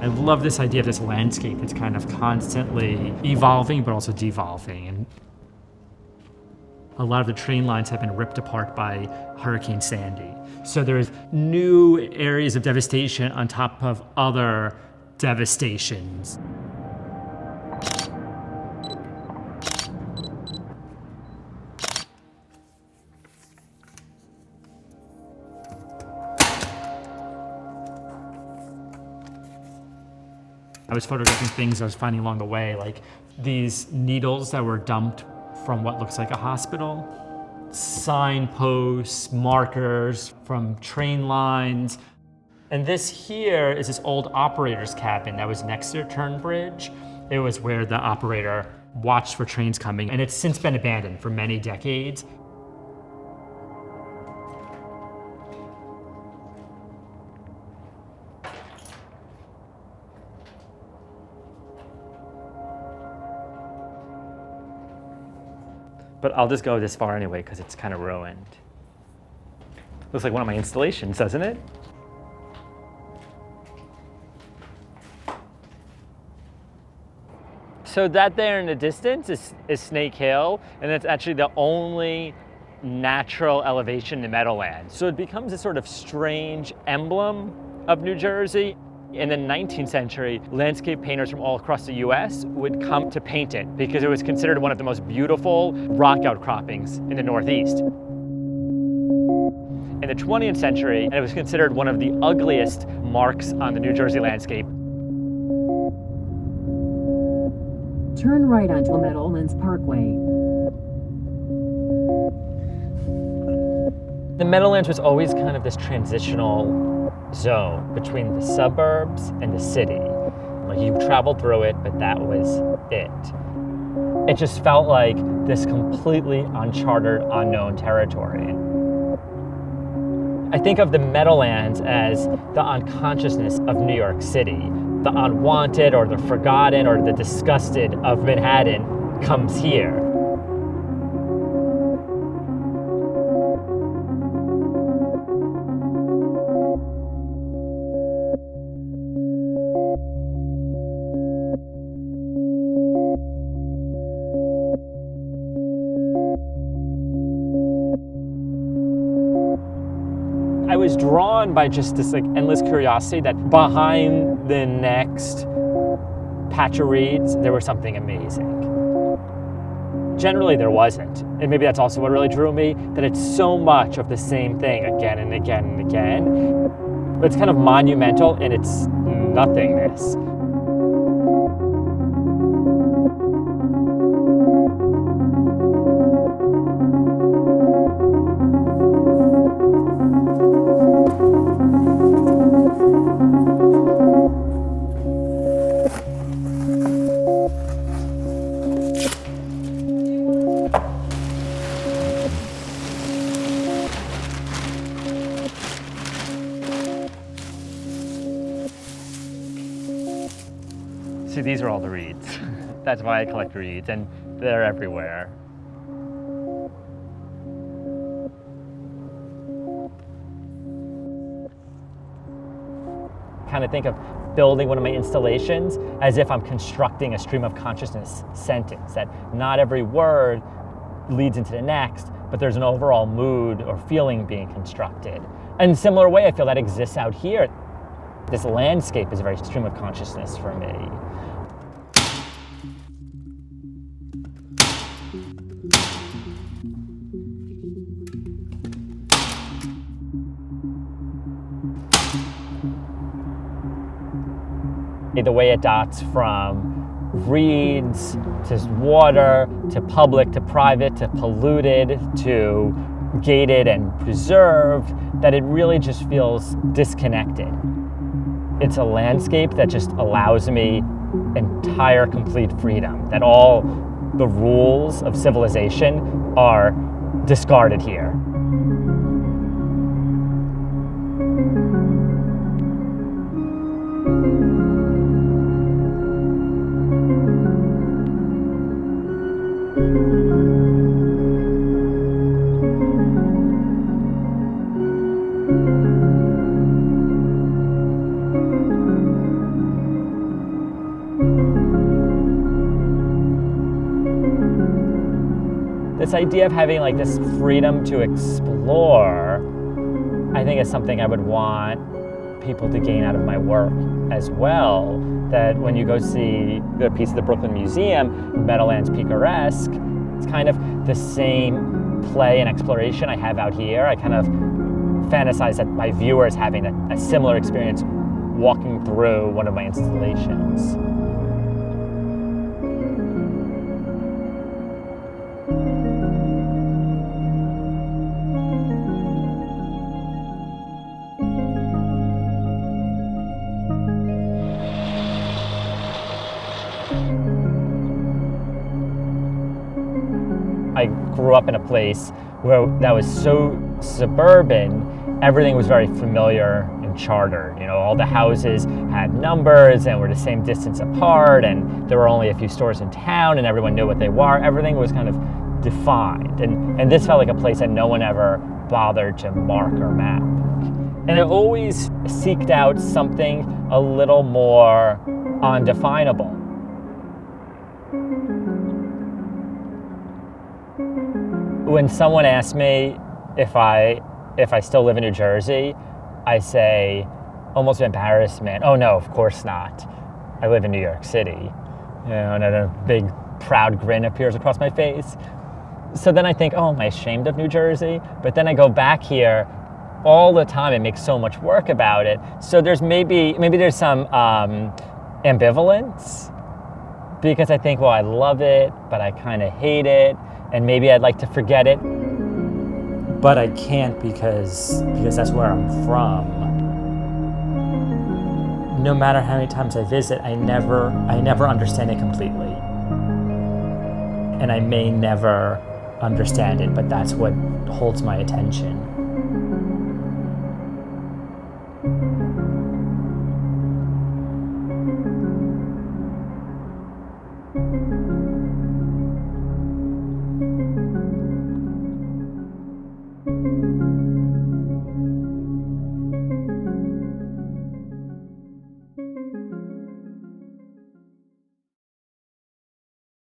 I love this idea of this landscape that's kind of constantly evolving but also devolving. And a lot of the train lines have been ripped apart by Hurricane Sandy. So there's new areas of devastation on top of other devastations. I was photographing things I was finding along the way, like these needles that were dumped from what looks like a hospital, signposts, markers from train lines. And this here is this old operator's cabin that was next to the turn bridge. It was where the operator watched for trains coming, and it's since been abandoned for many decades. But I'll just go this far anyway because it's kind of ruined. Looks like one of my installations, doesn't it? So that there in the distance is Snake Hill, and it's actually the only natural elevation in the Meadowlands. So it becomes a sort of strange emblem of New Jersey. In the 19th century, landscape painters from all across the US would come to paint it because it was considered one of the most beautiful rock outcroppings in the Northeast. In the 20th century, it was considered one of the ugliest marks on the New Jersey landscape. Turn right onto Meadowlands Parkway. The Meadowlands was always kind of this transitional zone between the suburbs and the city. Like you traveled through it, but that was it. It just felt like this completely uncharted, unknown territory. I think of the Meadowlands as the unconsciousness of New York City. The unwanted or the forgotten or the disgusted of Manhattan comes here. I was drawn by just this like endless curiosity that behind the next patch of reeds, there was something amazing. Generally there wasn't. And maybe that's also what really drew me, that it's so much of the same thing again and again and again. But it's kind of monumental in its nothingness. See, these are all the reeds. That's why I collect reeds, and they're everywhere. Kind of think of building one of my installations as if I'm constructing a stream of consciousness sentence, that not every word leads into the next, but there's an overall mood or feeling being constructed. In a similar way, I feel that exists out here. This landscape is a very stream of consciousness for me. The way it dots from reeds to water to public to private to polluted to gated and preserved, that it really just feels disconnected. It's a landscape that just allows me entire complete freedom, that all the rules of civilization are discarded here. this idea of having like this freedom to explore, I think is something I would want people to gain out of my work as well. That when you go see the piece of the Brooklyn Museum, Meadowlands Picaresque, it's kind of the same play and exploration I have out here. I kind of fantasize that my viewer is having a similar experience walking through one of my installations. I grew up in a place where that was so suburban, everything was very familiar and chartered. You know, all the houses had numbers and were the same distance apart, and there were only a few stores in town and everyone knew what they were. Everything was kind of defined. And this felt like a place that no one ever bothered to mark or map. And I always seeked out something a little more undefinable. When someone asks me if I still live in New Jersey, I say, almost with embarrassment, oh no, of course not. I live in New York City. You know, and then a big proud grin appears across my face. So then I think, oh, am I ashamed of New Jersey? But then I go back here all the time and make so much work about it. So there's maybe there's some ambivalence, because I think, well, I love it, but I kind of hate it. And maybe I'd like to forget it, but I can't because that's where I'm from. No matter how many times I visit, I never understand it completely. And I may never understand it, but that's what holds my attention.